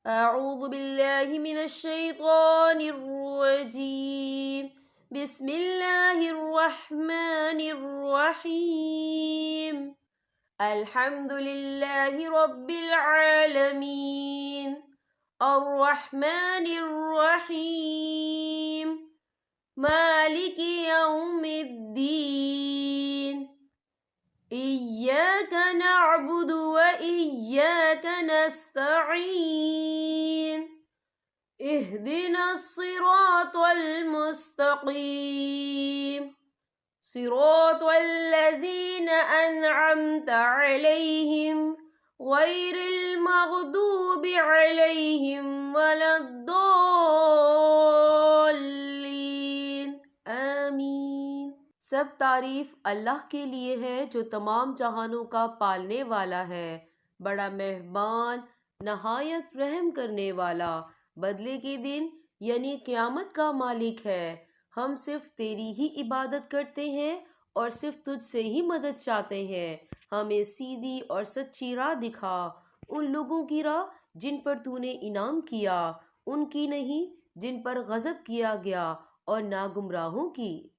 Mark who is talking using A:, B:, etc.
A: अऊज़ु बिल्लाहि मिनश शैतानिर रजीम। बिस्मिल्लाहिर रहमानिर रहीम। अल्हम्दुलिल्लाहि रब्बिल आलमीन। अर्रहमानिर रहीम। मालिकि यौमिद्दीन। इय्याका नअबुदु व इय्याका नस्तईन। इहदिनस सिरातल मुस्तकीम। सिरातल लज़ीना अनअमता अलैहिम गैरिल मग़दूबि अलैहिम वलद्दॉल्लीन। आमीन। सब तारीफ अल्लाह के लिए है जो तमाम जहानों का पालने वाला है, बड़ा मेहरबान, नहायत रहम करने वाला, बदले के दिन यानी क़यामत का मालिक है। हम सिर्फ तेरी ही इबादत करते हैं और सिर्फ तुझसे ही मदद चाहते हैं। हमें सीधी और सच्ची राह दिखा, उन लोगों की राह जिन पर तूने इनाम किया, उनकी नहीं जिन पर गज़ब किया गया, और ना गुमराहों की।